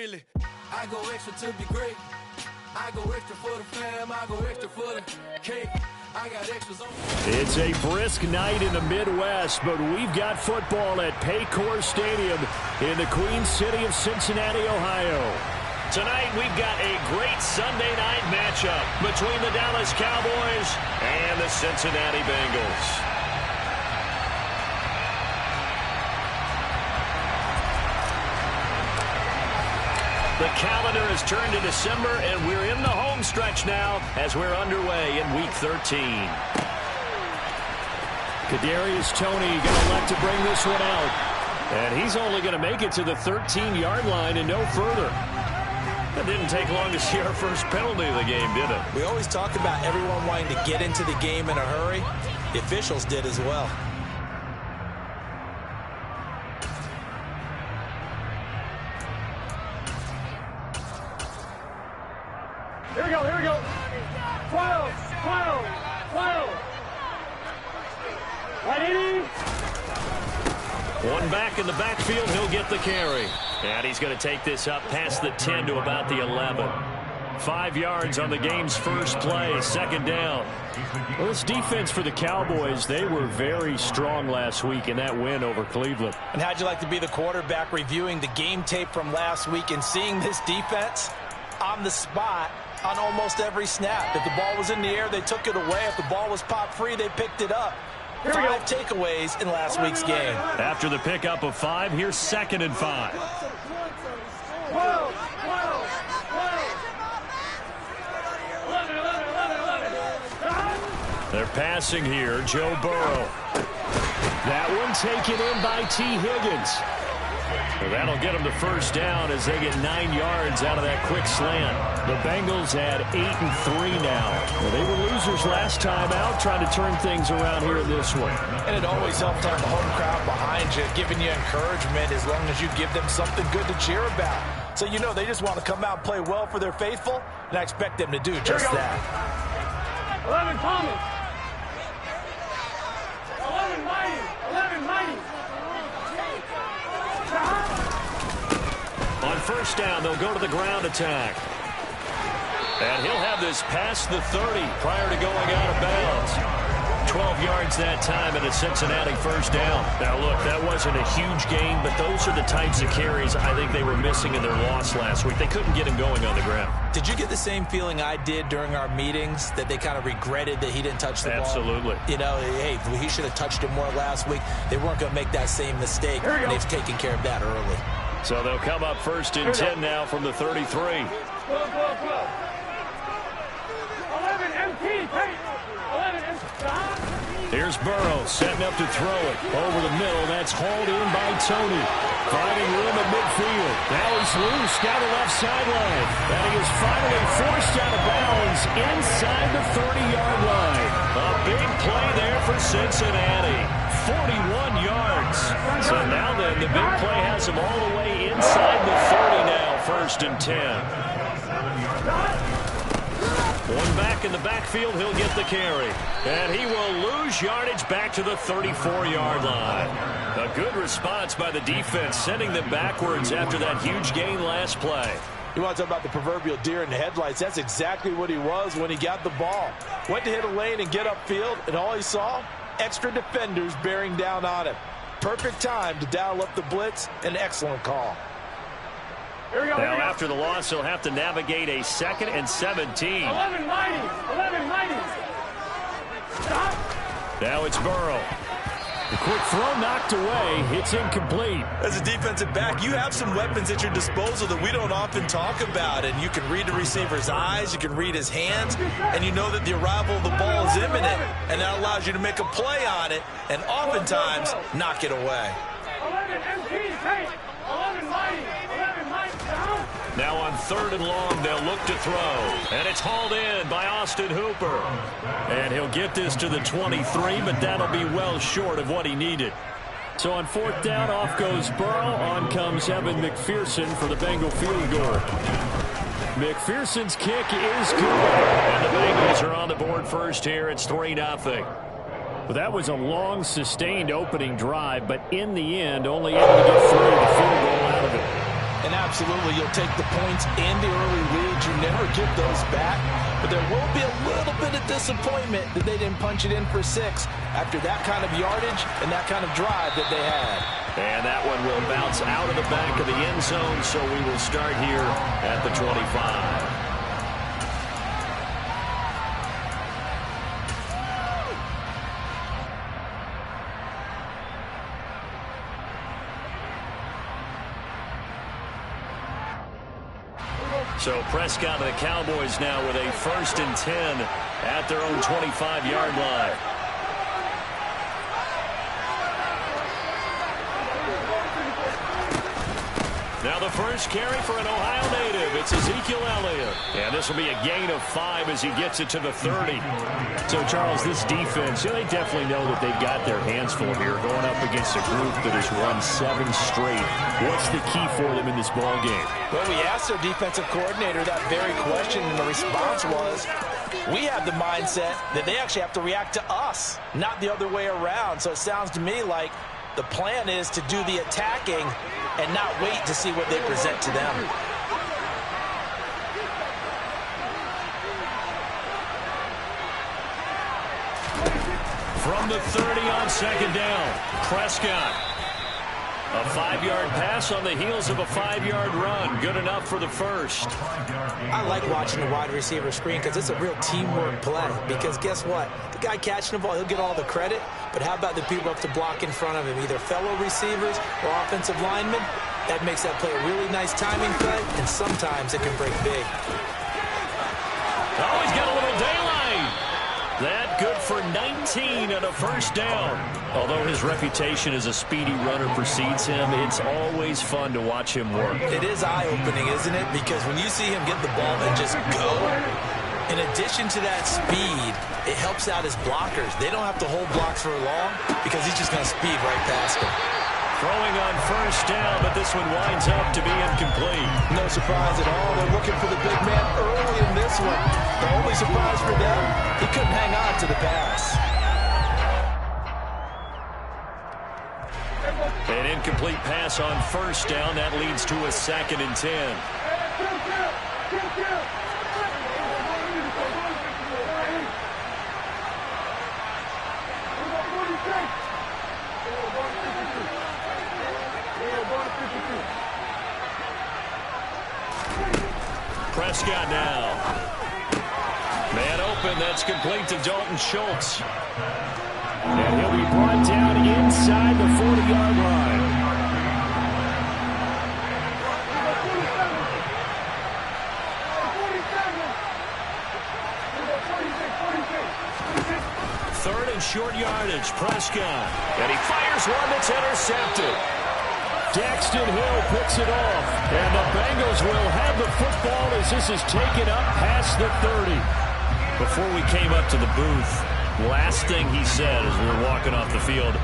really. I go extra to be great. I go extra for the fam. I go extra for the cake. I got extras on. It's a brisk night in the Midwest, but we've got football at Paycor Stadium in the Queen City of Cincinnati, Ohio. Tonight, we've got a great Sunday night matchup between the Dallas Cowboys and the Cincinnati Bengals. The calendar has turned to December, and we're in the home stretch now as we're underway in Week 13. Kadarius Toney going to elect to bring this one out. And he's only going to make it to the 13-yard line and no further. It didn't take long to see our first penalty of the game, did it? We always talk about everyone wanting to get into the game in a hurry. The officials did as well. Here we go, here we go. 12, 12, 12. Ready? One back in the backfield, he'll get the carry. And he's going to take this up past the 10 to about the 11. 5 yards on the game's first play, second down. Well, this defense for the Cowboys, they were very strong last week in that win over Cleveland. And how'd you like to be the quarterback reviewing the game tape from last week and seeing this defense on the spot on almost every snap? If the ball was in the air, they took it away. If the ball was pop free, they picked it up. 5 takeaways in last week's game. After the pickup of 5, here's 2nd and 5. 12, 12, 12. 11. They're passing here, Joe Burrow. That one taken in by T. Higgins. Well, that'll get them the first down as they get 9 yards out of that quick slant. The Bengals had 8-3 now. Well, they were losers last time out, trying to turn things around here in this one. And it always helps to have a home crowd behind you, giving you encouragement as long as you give them something good to cheer about. So you know they just want to come out and play well for their faithful, and I expect them to do just that. 11 Thomas. 11 Mighty. 11 Mighty. On first down, they'll go to the ground attack. And he'll have this past the 30 prior to going out of bounds. 12 yards that time and a Cincinnati first down. Now, look, that wasn't a huge gain, but those are the types of carries I think they were missing in their loss last week. They couldn't get him going on the ground. Did you get the same feeling I did during our meetings, that they kind of regretted that he didn't touch the ball? Absolutely. You know, hey, he should have touched it more last week. They weren't going to make that same mistake, and they've taken care of that early. So they'll come up 1st and 10 now from the 33. 12, 12, 12. 11 MT, Tate. 11 MT. Here's Burrow setting up to throw it. Over the middle, that's hauled in by Toney. Finding room at midfield. Now he's loose down the left sideline. And he is finally forced out of bounds inside the 30-yard line. A big play there for Cincinnati. 41 yards. So now then, the big play has him all the way inside the 30 now, 1st and 10. One back in the backfield, he'll get the carry. And he will lose yardage back to the 34-yard line. A good response by the defense, sending them backwards after that huge gain last play. You want to talk about the proverbial deer in the headlights? That's exactly what he was when he got the ball. Went to hit a lane and get upfield, and all he saw? Extra defenders bearing down on him. Perfect time to dial up the blitz. An excellent call. Now, after the loss, he'll have to navigate a 2nd and 17. 11 Mighty. 11 Mighty. Stop. Now it's Burrow. The quick throw knocked away. It's incomplete. As a defensive back, you have some weapons at your disposal that we don't often talk about. And you can read the receiver's eyes, you can read his hands, and you know that the arrival of the ball is imminent. And that allows you to make a play on it and oftentimes knock it away. 11 MT, Tate. 11 Mighty. 11 Mighty. Down. Now on 3rd and long, they'll look to throw. And it's hauled in by Austin Hooper. And he'll get this to the 23, but that'll be well short of what he needed. So on 4th down, off goes Burrow. On comes Evan McPherson for the Bengal field goal. McPherson's kick is good. And the Bengals are on the board first here. It's 3-0. Well, that was a long, sustained opening drive, but in the end, only able to get through the field goal out of it. And absolutely, you'll take the points and the early leads. You never get those back. But there will be a little bit of disappointment that they didn't punch it in for 6 after that kind of yardage and that kind of drive that they had. And that one will bounce out of the back of the end zone, so we will start here at the 25. So Prescott and the Cowboys now with a 1st and 10 at their own 25-yard line. Now the first carry for an Ohio native. It's Ezekiel Elliott. And this will be a gain of 5 as he gets it to the 30. So, Charles, this defense, they definitely know that they've got their hands full here going up against a group that has won 7 straight. What's the key for them in this ball game? Well, we asked their defensive coordinator that very question, and the response was, we have the mindset that they actually have to react to us, not the other way around. So it sounds to me like the plan is to do the attacking and not wait to see what they present to them. From the 30 on 2nd down, Prescott. A 5-yard pass on the heels of a 5-yard run. Good enough for the first. I like watching the wide receiver screen because it's a real teamwork play. Because guess what? The guy catching the ball, he'll get all the credit. But how about the people up to block in front of him, either fellow receivers or offensive linemen? That makes that play a really nice timing play, and sometimes it can break big. Oh, he's got a little daylight. That good for 19 and a 1st down. Although his reputation as a speedy runner precedes him, it's always fun to watch him work. It is eye-opening, isn't it? Because when you see him get the ball and just go, in addition to that speed, it helps out his blockers. They don't have to hold blocks for long because he's just going to speed right past them. Throwing on 1st down, but this one winds up to be incomplete. No surprise at all. They're looking for the big man early in this one. The only surprise for them, he couldn't hang on to the pass. An incomplete pass on 1st down. That leads to a 2nd and 10. Prescott now. Man open, that's complete to Dalton Schultz. And he'll be brought down inside the 40-yard line. Third and short yardage, Prescott. And he fires one that's intercepted. Daxton Hill picks it off, and the Bengals will have the football as this is taken up past the 30. Before we came up to the booth, last thing he said as we were walking off the field,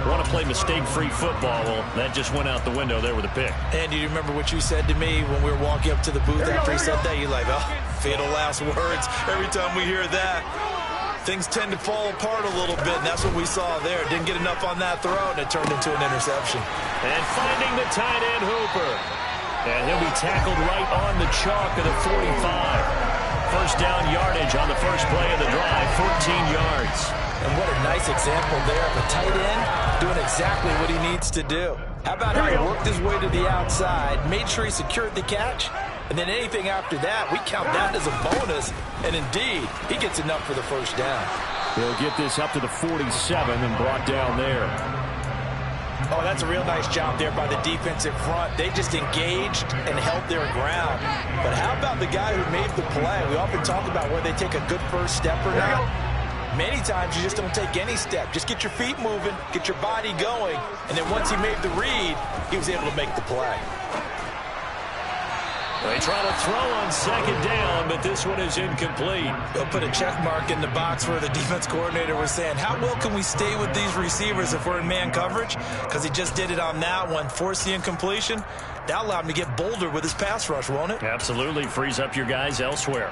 want to play mistake-free football. Well, that just went out the window there with a pick. And do you remember what you said to me when we were walking up to the booth after he said that? You're like, oh, fatal last words. Every time we hear that, things tend to fall apart a little bit, and that's what we saw there. Didn't get enough on that throw, and it turned into an interception. And finding the tight end, Hooper. And he'll be tackled right on the chalk of the 45. 1st down yardage on the first play of the drive, 14 yards. And what a nice example there of a tight end doing exactly what he needs to do. How about how he worked his way to the outside, made sure he secured the catch, and then anything after that, we count that as a bonus. And indeed, he gets enough for the 1st down. He'll get this up to the 47 and brought down there. Oh, that's a real nice job there by the defensive front. They just engaged and held their ground. But how about the guy who made the play? We often talk about whether they take a good first step or not. Many times you just don't take any step. Just get your feet moving, get your body going, and then once he made the read, he was able to make the play. They try to throw on 2nd down, but this one is incomplete. They'll put a check mark in the box where the defense coordinator was saying, how well can we stay with these receivers if we're in man coverage? Because he just did it on that one, forced the incompletion. That allowed him to get bolder with his pass rush, won't it? Absolutely. Frees up your guys elsewhere.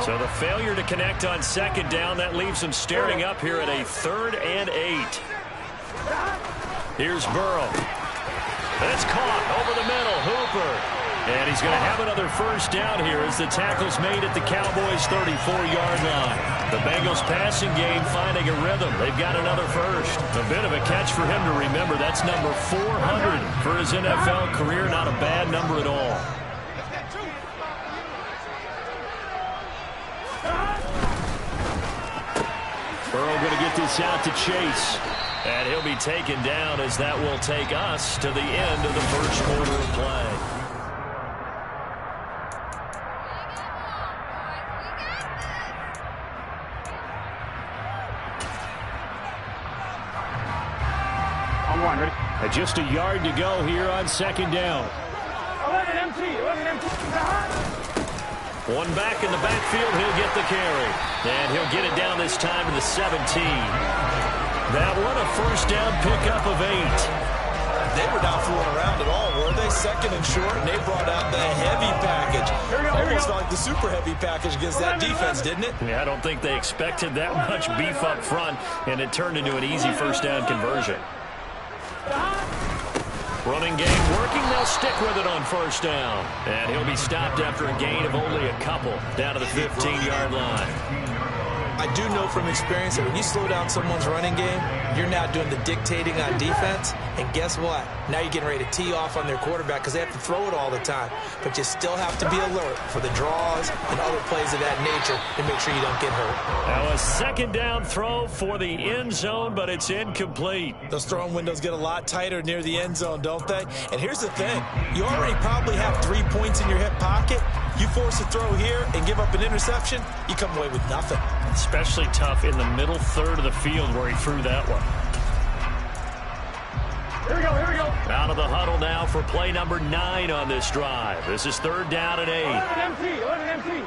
So the Failure to connect on second down. That leaves him staring up here at a 3rd and 8. Here's Burrow. It's caught over the middle. Hooper. And he's going to have another first down here as the tackle's made at the Cowboys' 34-yard line. The Bengals passing game finding a rhythm. They've got another first. A bit of a catch for him to remember. That's number 400 for his NFL career. Not a bad number at all. Burrow going to get this out to Chase. And he'll be taken down as that will take us to the end of the first quarter of play. And just a yard to go here on second down. 11 empty. One back in the backfield. He'll get the carry. And he'll get it down this time to the 17. That one a first down pickup of 8. They were not fooling around at all, were they? Second and short, and they brought out the heavy package. Almost like the super heavy package against that defense, didn't it? Yeah, I don't think they expected that much beef up front, and it turned into an easy first down conversion. Running game working. They'll stick with it on first down. And he'll be stopped after a gain of only a couple down to the 15-yard line. I do know from experience that when you slow down someone's running game, you're now doing the dictating on defense. And guess what? Now you're getting ready to tee off on their quarterback because they have to throw it all the time. But you still have to be alert for the draws and other plays of that nature to make sure you don't get hurt. Now a second down throw for the end zone, but it's incomplete. Those throwing windows get a lot tighter near the end zone, don't they? And here's the thing. You already probably have 3 points in your hip pocket. You force a throw here and give up an interception, you come away with nothing. Especially tough in the middle third of the field where he threw that one. Here we go. Out of the huddle now for play number 9 on this drive. This is 3rd down and 8. 11 empty.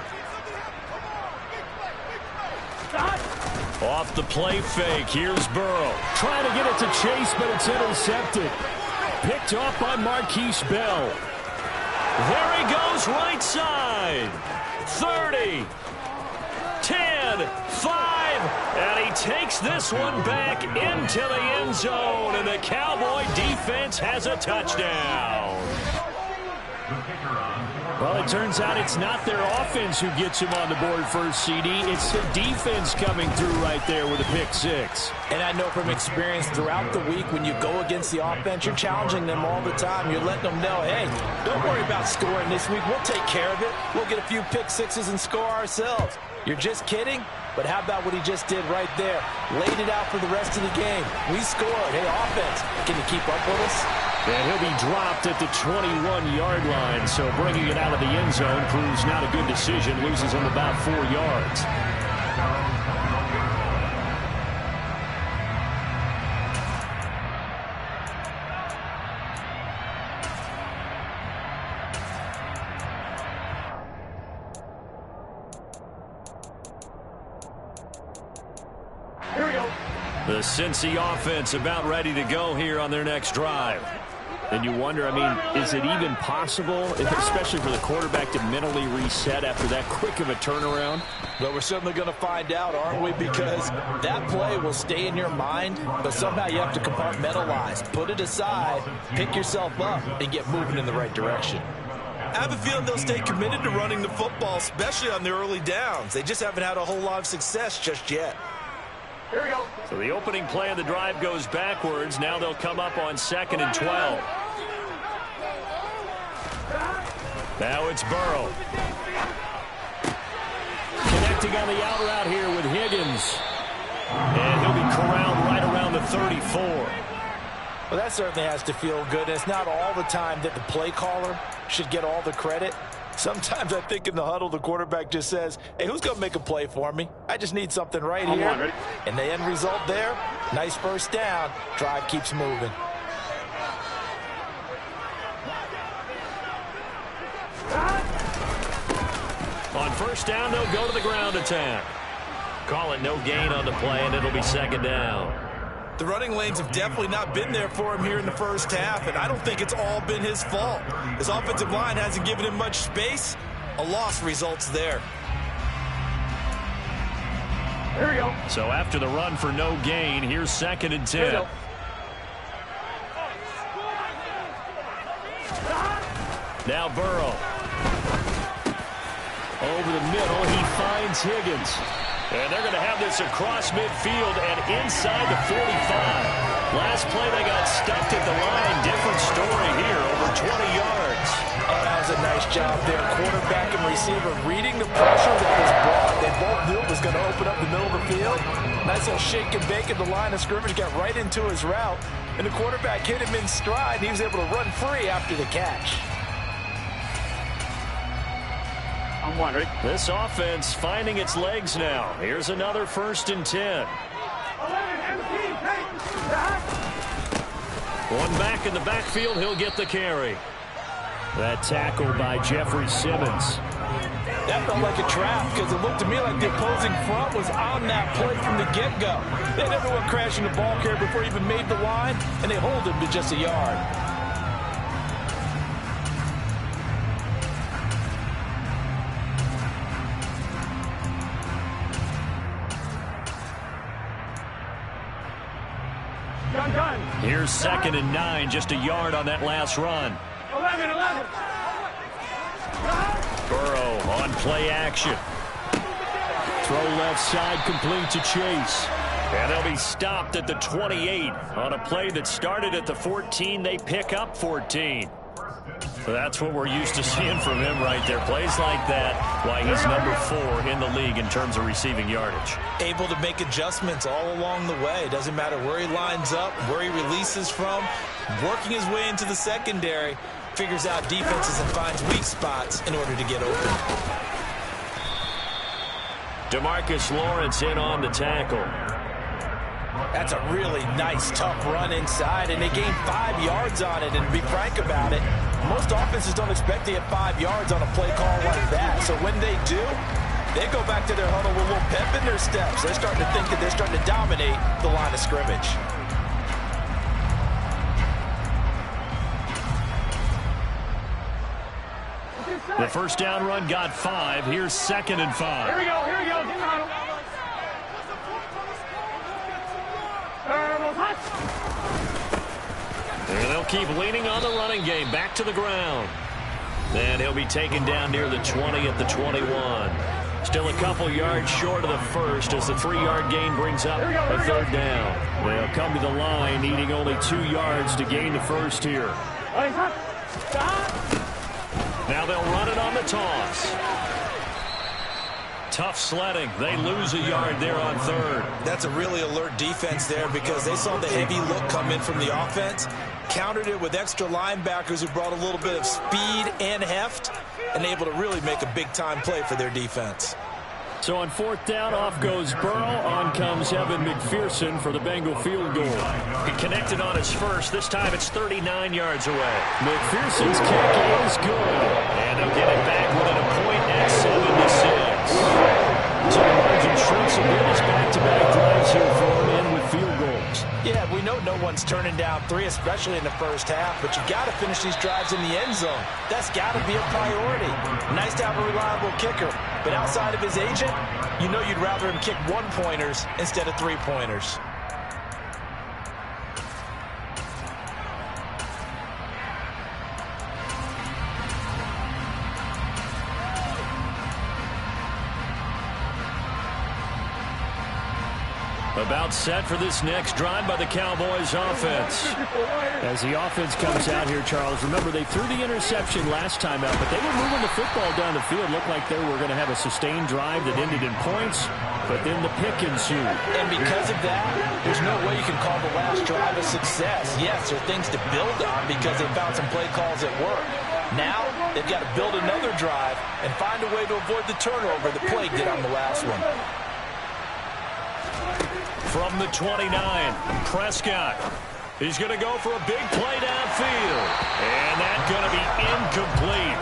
Off the play fake. Here's Burrow. Trying to get it to Chase, but it's intercepted. Picked off by Marquise Bell. There he goes, right side. 30. 10, 5, and he takes this one back into the end zone, and the Cowboy defense has a touchdown. Well, it turns out it's not their offense who gets him on the board first, CD. It's the defense coming through right there with a pick 6. And I know from experience throughout the week when you go against the offense, you're challenging them all the time. You're letting them know, hey, don't worry about scoring this week. We'll take care of it. We'll get a few pick 6s and score ourselves. You're just kidding? But how about what he just did right there? Laid it out for the rest of the game. We scored. Hey, offense, can you keep up with us? And he'll be dropped at the 21-yard line, so bringing it out of the end zone proves not a good decision. Loses him about 4 yards. Here we go. The Cincy offense about ready to go here on their next drive. And you wonder, I mean, is it even possible, especially for the quarterback, to mentally reset after that quick of a turnaround? But we're certainly going to find out, aren't we? Because that play will stay in your mind, but somehow you have to compartmentalize. Put it aside, pick yourself up, and get moving in the right direction. I have a feeling they'll stay committed to running the football, especially on the early downs. They just haven't had a whole lot of success just yet. Here we go. So the opening play of the drive goes backwards. Now they'll come up on 2nd and 12. Now it's Burrow. Connecting on the out route here with Higgins. And he'll be corralled right around the 34. Well, that certainly has to feel good. It's not all the time that the play caller should get all the credit. Sometimes I think in the huddle, the quarterback just says, hey, who's going to make a play for me? I just need something right here. And the end result there, nice first down. Drive keeps moving. On first down, they'll go to the ground attack. Call it no gain on the play, and it'll be 2nd down. The running lanes have definitely not been there for him here in the first half, and I don't think it's all been his fault. His offensive line hasn't given him much space. A loss results there. Here we go. So after the run for no gain, here's 2nd and 10. Now Burrow. Over the middle, he finds Higgins. And they're going to have this across midfield and inside the 45. Last play, they got stuffed at the line. Different story here, over 20 yards. Oh, that was a nice job there. Quarterback and receiver reading the pressure that was brought. They both knew it was going to open up the middle of the field. Nice little shake and bake at the line of scrimmage. Got right into his route. And the quarterback hit him in stride. And he was able to run free after the catch. I'm wondering. This offense finding its legs now. Here's another 1st and 10. One back in the backfield. He'll get the carry. That tackle by Jeffrey Simmons. That felt like a trap because it looked to me like the opposing front was on that play from the get-go. They had everyone crashing the ball carrier before he even made the line, and they hold him to just a yard. Here's 2nd and 9, just a yard on that last run. 11. Burrow on play action. Throw left side, complete to Chase. And they'll be stopped at the 28 on a play that started at the 14. They pick up 14. That's what we're used to seeing from him right there. Plays like that, why he's number 4 in the league in terms of receiving yardage. Able to make adjustments all along the way. Doesn't matter where he lines up, where he releases from. Working his way into the secondary. Figures out defenses and finds weak spots in order to get open. DeMarcus Lawrence in on the tackle. That's a really nice, tough run inside, and they gained 5 yards on it. And to be frank about it, most offenses don't expect to get 5 yards on a play call like that. So when they do, they go back to their huddle with a little pep in their steps. They're starting to think that they're starting to dominate the line of scrimmage. The first down run got 5. Here's 2nd and 5. Here we go. And they'll keep leaning on the running game. Back to the ground. And he'll be taken down near the 20 at the 21. Still a couple yards short of the first as the 3-yard gain brings up a 3rd down. They'll come to the line needing only 2 yards to gain the first here. Now they'll run it on the toss. Tough sledding. They lose a yard there on 3rd. That's a really alert defense there because they saw the heavy look come in from the offense, countered it with extra linebackers who brought a little bit of speed and heft, and able to really make a big-time play for their defense. So on 4th down, off goes Burrow. On comes Evan McPherson for the Bengal field goal. He connected on his first. This time it's 39 yards away. McPherson's kick is good. And they'll get it back within a point at 7-6. So the margin shrinks a bit as back-to-back drives here for him in with field goals. Yeah, we know no one's turning down 3, especially in the first half, but you got to finish these drives in the end zone. That's got to be a priority. Nice to have a reliable kicker, but outside of his agent, you know you'd rather him kick 1-pointers instead of 3-pointers. About set for this next drive by the Cowboys offense. As the offense comes out here, Charles, remember they threw the interception last time out, but they were moving the football down the field. Looked like they were going to have a sustained drive that ended in points, but then the pick ensued. And because of that, there's no way you can call the last drive a success. Yes, there are things to build on because they found some play calls that work. Now, they've got to build another drive and find a way to avoid the turnover the play did on the last one. From the 29, Prescott. He's going to go for a big play downfield. And that's going to be incomplete.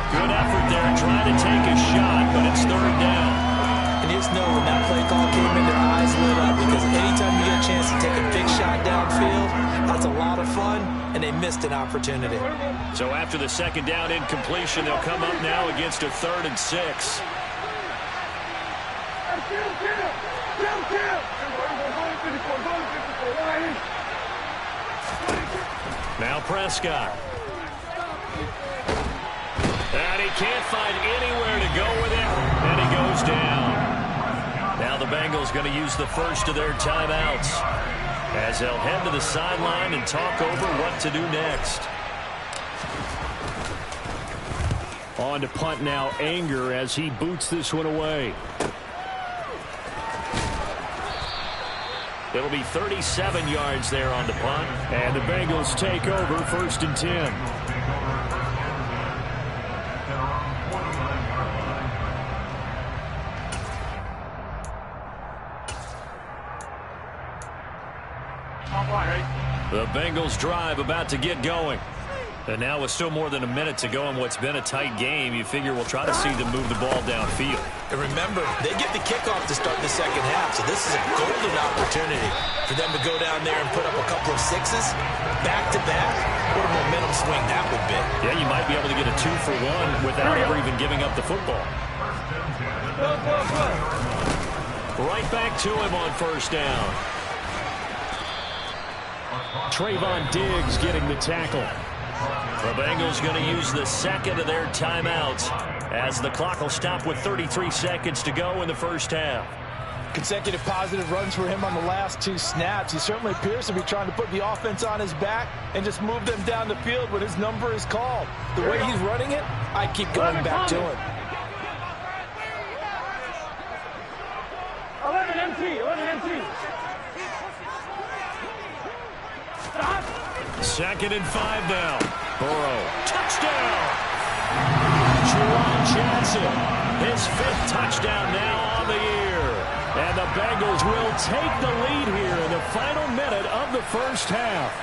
Good effort there trying to take a shot, but it's 3rd down. And you just know when that play call came in, their eyes lit up because anytime you get a chance to take a big shot downfield, that's a lot of fun, and they missed an opportunity. So after the 2nd down incompletion, they'll come up now against a 3rd and 6. Now Prescott. And he can't find anywhere to go with it, and he goes down. Now the Bengals going to use the first of their timeouts as they'll head to the sideline and talk over what to do next. On to punt now, Anger, as he boots this one away. It'll be 37 yards there on the punt, and the Bengals take over 1st and 10. The Bengals drive about to get going. And now with still more than a minute to go in what's been a tight game, you figure we'll try to see them move the ball downfield. And remember, they get the kickoff to start the second half, so this is a golden opportunity for them to go down there and put up a couple of sixes back-to-back. What a momentum swing that would be. Yeah, you might be able to get a 2-for-1 without ever even giving up the football. Right back to him on 1st down. Trayvon Diggs getting the tackle. The Bengals going to use the second of their timeouts as the clock will stop with 33 seconds to go in the first half. Consecutive positive runs for him on the last 2 snaps. He certainly appears to be trying to put the offense on his back and just move them down the field when his number is called. The way he's running it, I keep going back to him. 11 MT. Stop. 2nd and 5 now. Burrow, touchdown! Juwan Johnson, his 5th touchdown now on the year. And the Bengals will take the lead here in the final minute of the first half.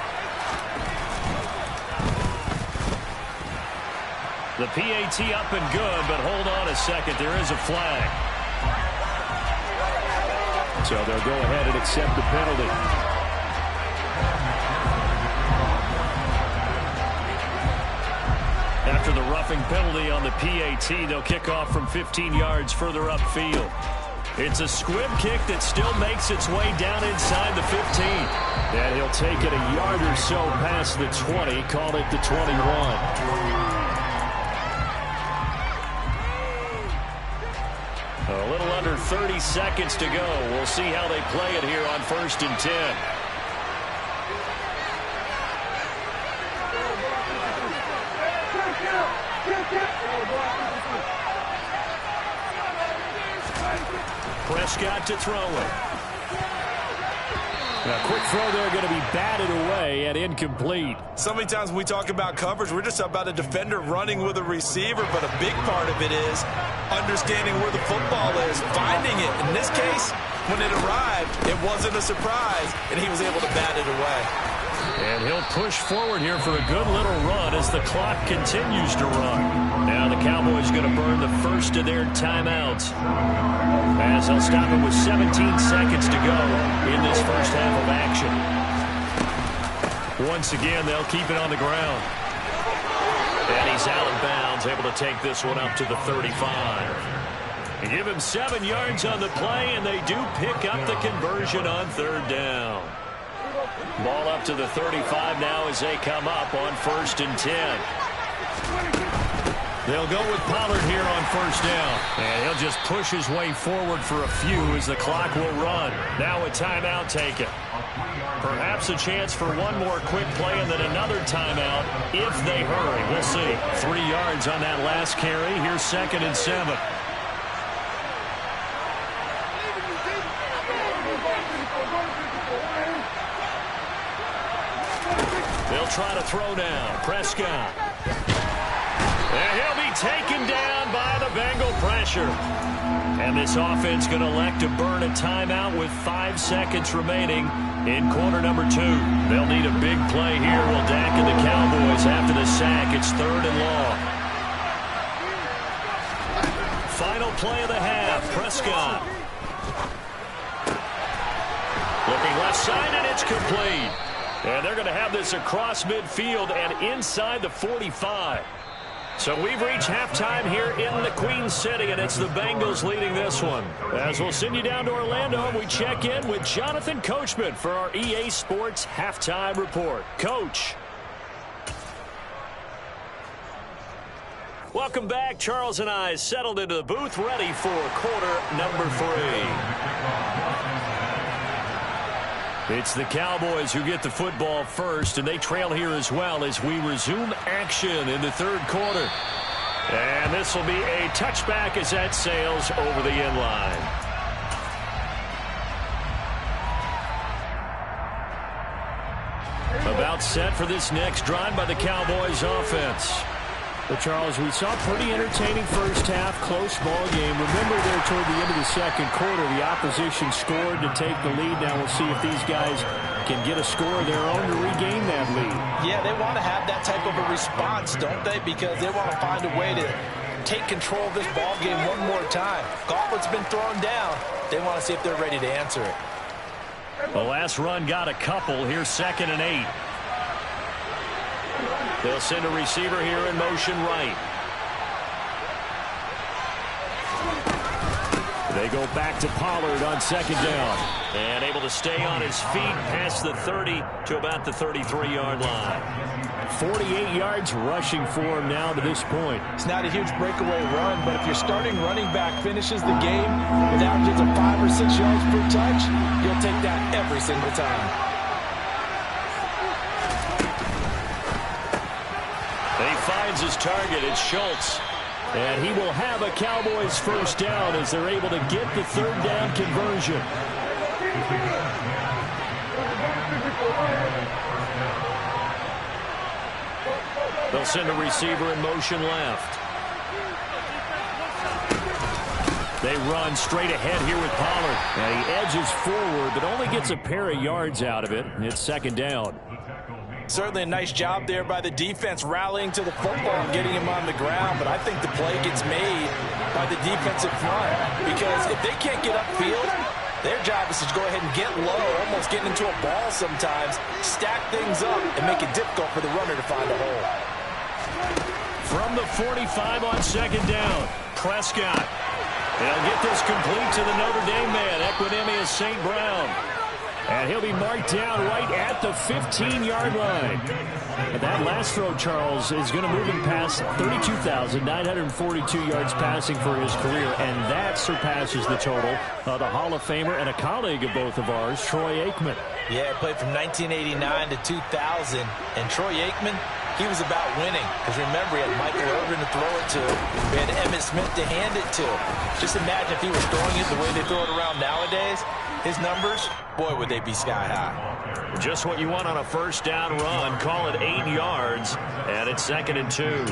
The PAT up and good, but hold on a second. There is a flag. So they'll go ahead and accept the penalty. After the roughing penalty on the PAT, they'll kick off from 15 yards further upfield. It's a squib kick that still makes its way down inside the 15. And he'll take it a yard or so past the 20, call it the 21. A little under 30 seconds to go. We'll see how they play it here on 1st and 10. Prescott to throw it. A quick throw there going to be batted away and incomplete. So many times when we talk about coverage, we're just about a defender running with a receiver, but a big part of it is understanding where the football is, finding it. In this case, when it arrived, it wasn't a surprise, and he was able to bat it away. And he'll push forward here for a good little run as the clock continues to run. Now the Cowboys going to burn the first of their timeouts as they'll stop it with 17 seconds to go in this first half of action. Once again, they'll keep it on the ground. And he's out of bounds, able to take this one up to the 35. They give him 7 yards on the play, and they do pick up the conversion on 3rd down. Ball up to the 35 now as they come up on 1st and 10. They'll go with Pollard here on 1st down. And he'll just push his way forward for a few as the clock will run. Now a timeout taken. Perhaps a chance for one more quick play and then another timeout if they hurry. We'll see. 3 yards on that last carry. Here's 2nd and 7. They'll try to throw down. Prescott. And he'll be taken down by the Bengal pressure. And this offense going to elect to burn a timeout with 5 seconds remaining in quarter number 2. They'll need a big play here. Will Dak and the Cowboys after the sack. It's 3rd and long. Final play of the half. Prescott. Looking left side, and it's complete. And they're going to have this across midfield and inside the 45. So we've reached halftime here in the Queen City, and it's the Bengals leading this one. As we'll send you down to Orlando, we check in with Jonathan Coachman for our EA Sports Halftime Report. Coach. Welcome back. Charles and I settled into the booth, ready for quarter number 3. It's the Cowboys who get the football first, and they trail here as well as we resume action in the third quarter. And this will be a touchback as that sails over the end line. About set for this next drive by the Cowboys offense. But, Charles, we saw a pretty entertaining first half, close ball game. Remember there toward the end of the second quarter, the opposition scored to take the lead. Now we'll see if these guys can get a score of their own to regain that lead. Yeah, they want to have that type of a response, don't they? Because they want to find a way to take control of this ball game one more time. Gauntlet's been thrown down. They want to see if they're ready to answer it. The last run got a couple. Here's 2nd and 8. They'll send a receiver here in motion right. They go back to Pollard on 2nd down. And able to stay on his feet past the 30 to about the 33-yard line. 48 yards rushing for him now to this point. It's not a huge breakaway run, but if your starting running back finishes the game with averages of 5 or 6 yards per touch, you'll take that every single time. He finds his target. It's Schultz. And he will have a Cowboys first down as they're able to get the third down conversion. They'll send a receiver in motion left. They run straight ahead here with Pollard. And he edges forward, but only gets a pair of yards out of it. It's 2nd down. Certainly a nice job there by the defense rallying to the football and getting him on the ground, but I think the play gets made by the defensive front because if they can't get upfield, their job is to go ahead and get low, almost getting into a ball sometimes, stack things up, and make it difficult for the runner to find a hole. From the 45 on 2nd down, Prescott. They'll get this complete to the Notre Dame man, Equinemius St. Brown. And he'll be marked down right at the 15-yard line. But that last throw, Charles, is going to move him past 32,942 yards passing for his career, and that surpasses the total of the Hall of Famer and a colleague of both of ours, Troy Aikman. Yeah, played from 1989 to 2000, and Troy Aikman, he was about winning. Because remember, he had Michael Irvin to throw it to. We had Emmitt Smith to hand it to. Just imagine if he was throwing it the way they throw it around nowadays. His numbers, boy, would they be sky high. Just what you want on a first down run. Call it 8 yards, and it's 2nd and 2.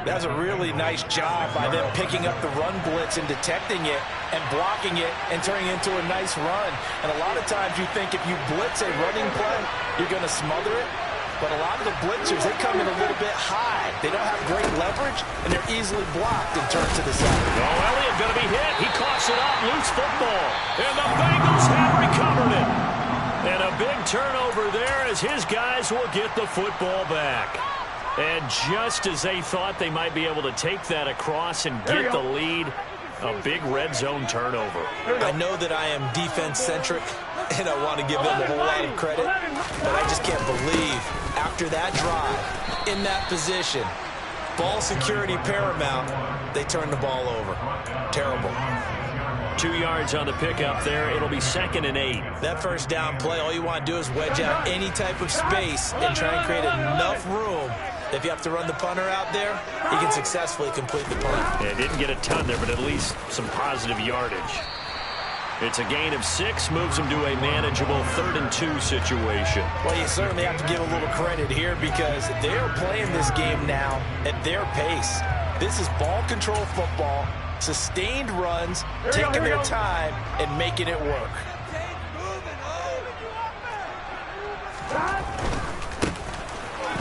That's a really nice job by them picking up the run blitz and detecting it and blocking it and turning it into a nice run. And a lot of times you think if you blitz a running play, you're going to smother it. But a lot of the blitzers, they come in a little bit high. They don't have great leverage, and they're easily blocked and turned to the side. Oh, Elliott going to be hit. He coughs it up. Loose football. And the Bengals have recovered it. And a big turnover there as his guys will get the football back. And just as they thought they might be able to take that across and get the lead, a big red zone turnover. I know that I am defense-centric, and I want to give them a whole lot of credit, but I just can't believe after that drive, in that position, ball security paramount, they turn the ball over. Terrible. 2 yards on the pickup there. It'll be 2nd and 8. That first down play, all you want to do is wedge out any type of space and try and create enough room. If you have to run the punter out there, he can successfully complete the punt. Yeah, didn't get a ton there, but at least some positive yardage. It's a gain of 6, moves him to a manageable 3rd and 2 situation. Well, you certainly have to give a little credit here because they're playing this game now at their pace. This is ball control football, sustained runs, taking their time and making it work.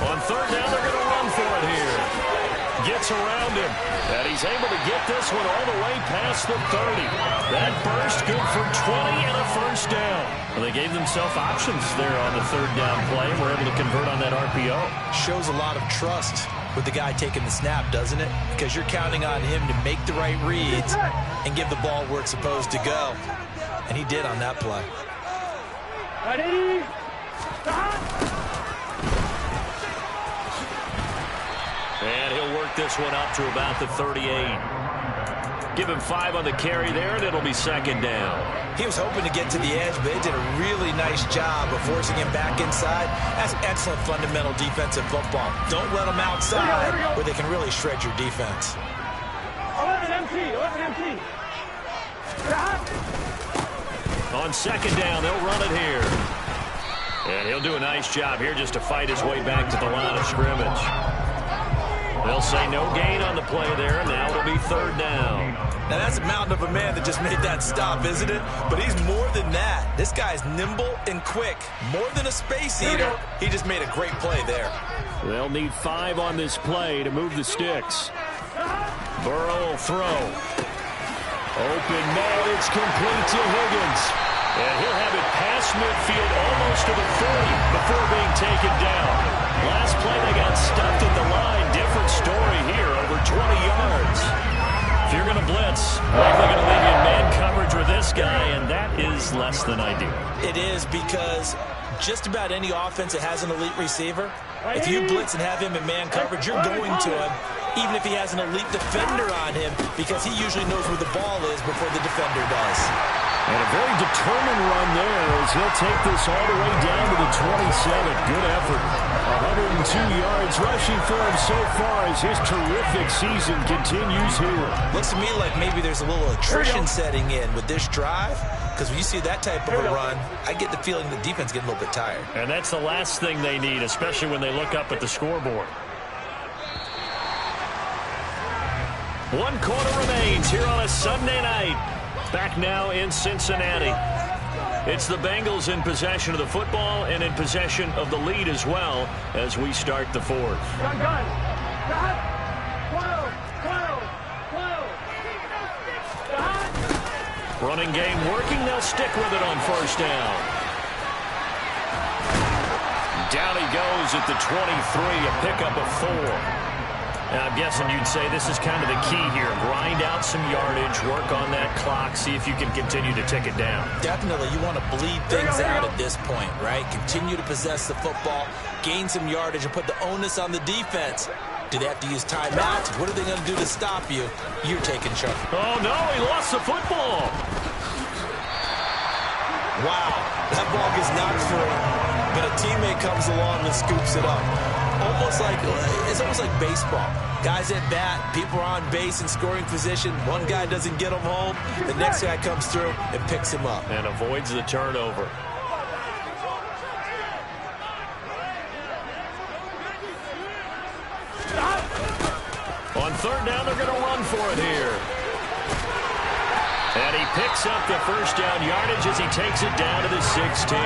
On 3rd down, they're going to run for it here. Gets around him, and he's able to get this one all the way past the 30. That burst good for 20 and a first down. Well, they gave themselves options there on the 3rd down play and were able to convert on that RPO. Shows a lot of trust with the guy taking the snap, doesn't it? Because you're counting on him to make the right reads and give the ball where it's supposed to go. And he did on that play. And he'll work this one up to about the 38. Give him 5 on the carry there, and it'll be second down. He was hoping to get to the edge, but they did a really nice job of forcing him back inside. That's excellent fundamental defensive football. Don't let them outside where they can really shred your defense. 11 MT. On second down, they'll run it here. And he'll do a nice job here just to fight his way back to the line of scrimmage. They'll say no gain on the play there, and now it'll be third down. Now, that's a mountain of a man that just made that stop, isn't it? But he's more than that. This guy's nimble and quick. More than a space eater. He just made a great play there. They'll need 5 on this play to move the sticks. Burrow will throw. Open man, it's complete to Higgins. And he'll have it past midfield almost to the 40 before being taken down. Last play, they got stuffed at the line. Different story here, over 20 yards. If you're going to blitz, likely going to leave you in man coverage with this guy, and that is less than ideal. It is, because just about any offense that has an elite receiver, if you blitz and have him in man coverage, you're going to him, even if he has an elite defender on him, because he usually knows where the ball is before the defender does. And a very determined run there as he'll take this all the way down to the 27. Good effort. 102 yards rushing for him so far as his terrific season continues here. Looks to me like maybe there's a little attrition setting in with this drive, because when you see that type of a run, I get the feeling the defense getting a little bit tired. And that's the last thing they need, especially when they look up at the scoreboard. 1 quarter remains here on a Sunday night. Back now in Cincinnati. It's the Bengals in possession of the football and in possession of the lead as well as we start the fourth. Gun. Running game working. They'll stick with it on first down. Down he goes at the 23, a pickup of 4. Now, I'm guessing you'd say this is kind of the key here. Grind out some yardage, work on that clock, see if you can continue to tick it down. Definitely. You want to bleed things out at this point, right? Continue to possess the football, gain some yardage, and put the onus on the defense. Do they have to use timeouts? What are they going to do to stop you? You're taking charge. Oh, no, he lost the football. Wow, that ball gets knocked free, but a teammate comes along and scoops it up. It's almost like baseball. Guys at bat, people are on base in scoring position. One guy doesn't get him home. The next guy comes through and picks him up. And avoids the turnover. On third down, they're going to run for it here. And he picks up the first down yardage as he takes it down to the 16.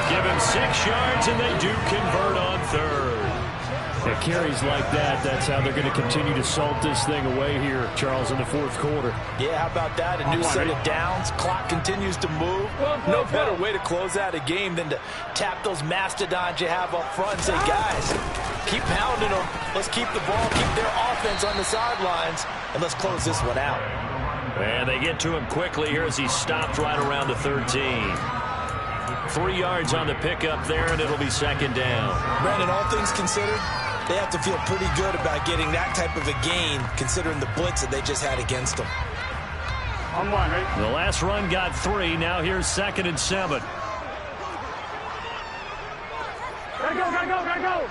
Give him 6 yards, and they do convert on third. It carries like that. That's how they're going to continue to salt this thing away here, Charles, in the fourth quarter. Yeah, how about that? A new set of downs. Clock continues to move. No better way to close out a game than to tap those mastodons you have up front and say, guys, keep pounding them. Let's keep the ball, keep their offense on the sidelines, and let's close this one out. And they get to him quickly here as he stopped right around the 13. 3 yards on the pickup there, and it'll be second down. Brandon, all things considered, they have to feel pretty good about getting that type of a gain, considering the blitz that they just had against them. On 1, right? The last run got 3. Now here's 2nd and 7. Gotta go!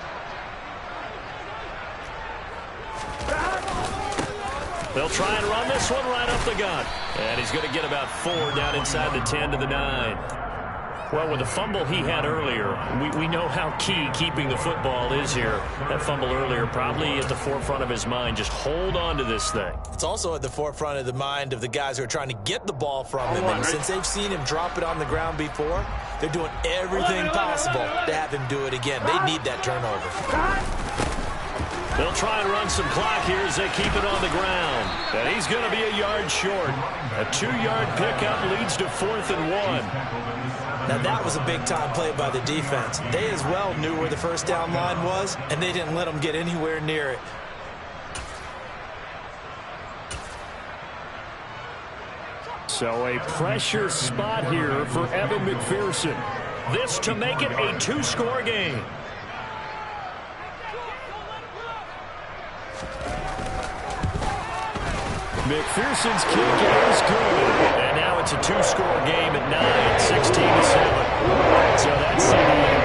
They'll try and run this one right up the gut. And he's going to get about 4 down inside the 10 to the 9. Well, with the fumble he had earlier, we know how key keeping the football is here. That fumble earlier probably at the forefront of his mind. Just hold on to this thing. It's also at the forefront of the mind of the guys who are trying to get the ball from him. And since they've seen him drop it on the ground before, they're doing everything possible to have him do it again. They need that turnover. They'll try and run some clock here as they keep it on the ground. And he's going to be a yard short. A 2-yard pickup leads to 4th and 1. Now that was a big-time play by the defense. They as well knew where the first down line was, and they didn't let them get anywhere near it. So a pressure spot here for Evan McPherson. This to make it a 2-score game. McPherson's kick is good. And now it's a 2-score game at 9, 16-7. So that's an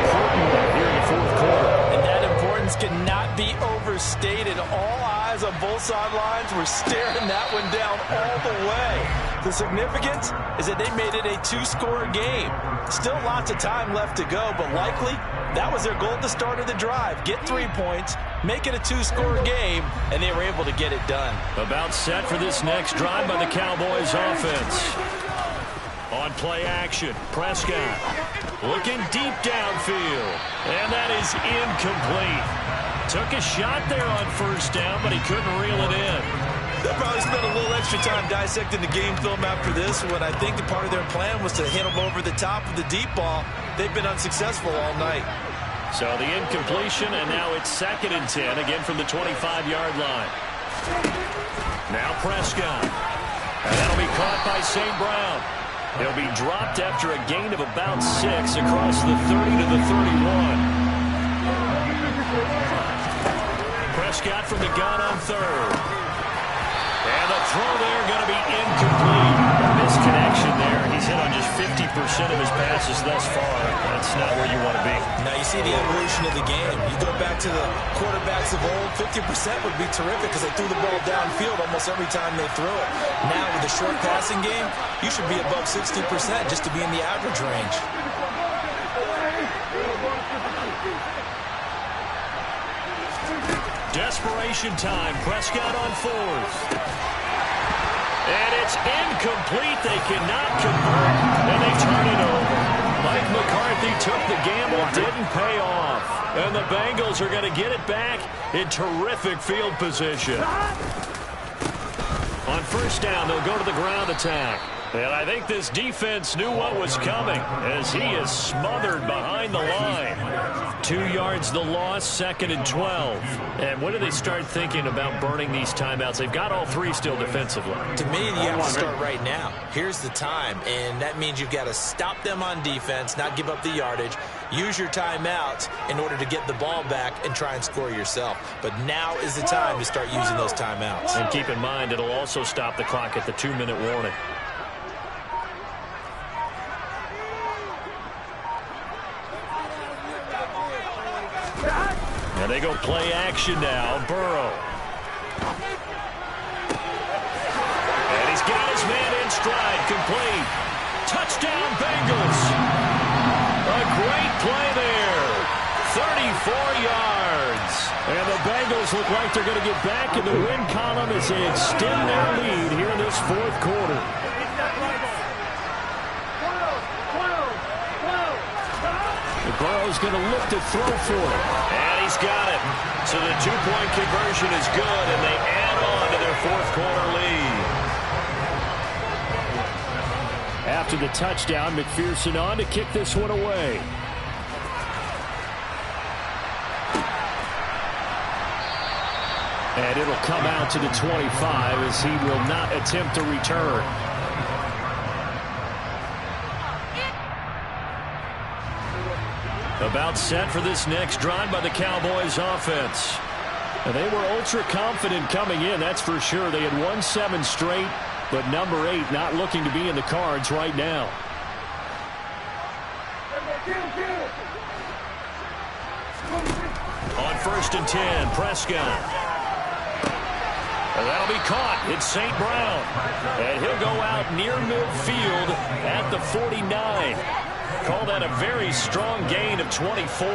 important one here in the 4th quarter. And that importance cannot be overstated. All eyes on both sidelines were staring that one down all the way. The significance is that they made it a 2-score game. Still lots of time left to go, but likely that was their goal at the start of the drive. Get 3 points, make it a 2-score game, and they were able to get it done. About set for this next drive by the Cowboys offense. On play action, Prescott looking deep downfield, and that is incomplete. Took a shot there on first down, but he couldn't reel it in. They'll probably spend a little extra time dissecting the game film after this one. I think part of their plan was to hit them over the top of the deep ball. They've been unsuccessful all night. So the incompletion, and now it's 2nd and 10, again from the 25-yard line. Now Prescott. And that'll be caught by St. Brown. He'll be dropped after a gain of about 6 across the 30 to the 31. Prescott from the gun on 3rd. And the throw there going to be incomplete. A misconnection there. He's hit on just 50% of his passes thus far. That's not where you want to be. Now you see the evolution of the game. You go back to the quarterbacks of old, 50% would be terrific because they threw the ball downfield almost every time they threw it. Now with the short passing game, you should be above 60% just to be in the average range. Desperation time. Prescott on 4th. And it's incomplete. They cannot convert, and they turn it over. Mike McCarthy took the gamble, didn't pay off. And the Bengals are going to get it back in terrific field position. On first down, they'll go to the ground attack. And I think this defense knew what was coming as he is smothered behind the line. 2 yards the loss, 2nd and 12. And when do they start thinking about burning these timeouts? They've got all 3 still defensively. To me, you have to start right now. Here's the time, and that means you've got to stop them on defense, not give up the yardage. Use your timeouts in order to get the ball back and try and score yourself. But now is the time to start using those timeouts. And keep in mind, it'll also stop the clock at the 2-minute warning. And they go play action now. Burrow. And he's got his man in stride. Complete. Touchdown, Bengals. A great play there. 34 yards. And the Bengals look like they're going to get back in the win column as they extend their lead here in this 4th quarter. Burrow's going to look to throw for it. And he's got it. So the 2-point conversion is good, and they add on to their 4th quarter lead. After the touchdown, McPherson on to kick this one away. And it'll come out to the 25 as he will not attempt to return. About set for this next drive by the Cowboys offense. And they were ultra confident coming in, that's for sure. They had won 7 straight, but number 8 not looking to be in the cards right now. On 1st and 10, Prescott. And that'll be caught. It's St. Brown. And he'll go out near midfield at the 49. Call that a very strong gain of 24.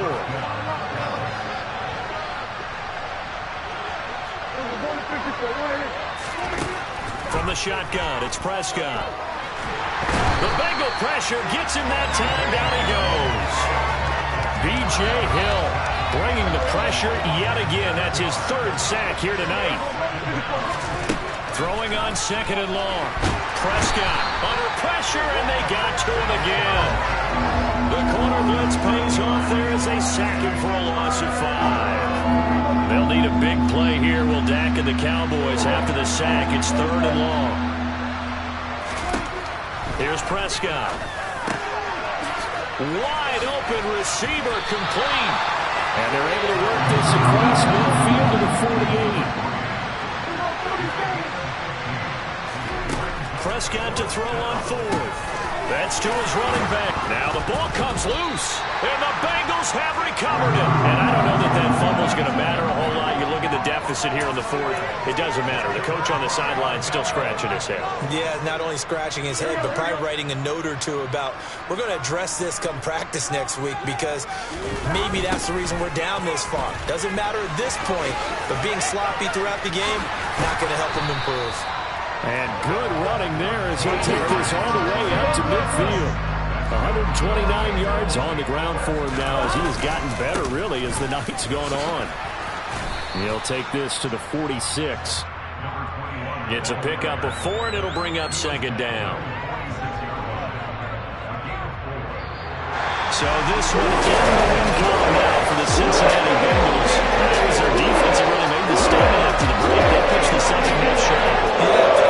From the shotgun, it's Prescott. The Bengal pressure gets him that time. Down he goes. B.J. Hill bringing the pressure pressure yet again. That's his third sack here tonight. Throwing on second and long. Prescott under pressure, and they got to him again. The corner blitz pays off there as they sack him for a loss of 5. They'll need a big play here. Will Dak and the Cowboys after the sack? It's third and long. Here's Prescott. Wide open receiver complete. And they're able to work this across midfield to the 48. Prescott to throw on fourth. That's to his running back. Now the ball comes loose, and the Bengals have recovered it. And I don't know that that fumble's going to matter a whole lot. You look at the deficit here in the fourth, it doesn't matter. The coach on the sideline still scratching his head. Yeah, not only scratching his head, but probably writing a note or two about, we're going to address this come practice next week, because maybe that's the reason we're down this far. Doesn't matter at this point, but being sloppy throughout the game, not going to help him improve. And good running there as he'll take this all the way up to midfield. 129 yards on the ground for him now as he has gotten better, really, as the night's gone on. He'll take this to the 46. Gets a pickup of 4, and it'll bring up second down. So this one in the win column now for the Cincinnati Bengals. That was their defense that really made the statement after the break. They pitched the second half shot. Yeah,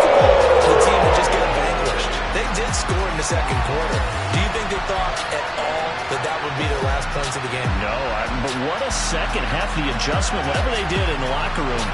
the team would just get vanquished. They did score in the second quarter. Do you think they thought at all that that would be their last points of the game? No, but what a second half, the adjustment, whatever they did in the locker room.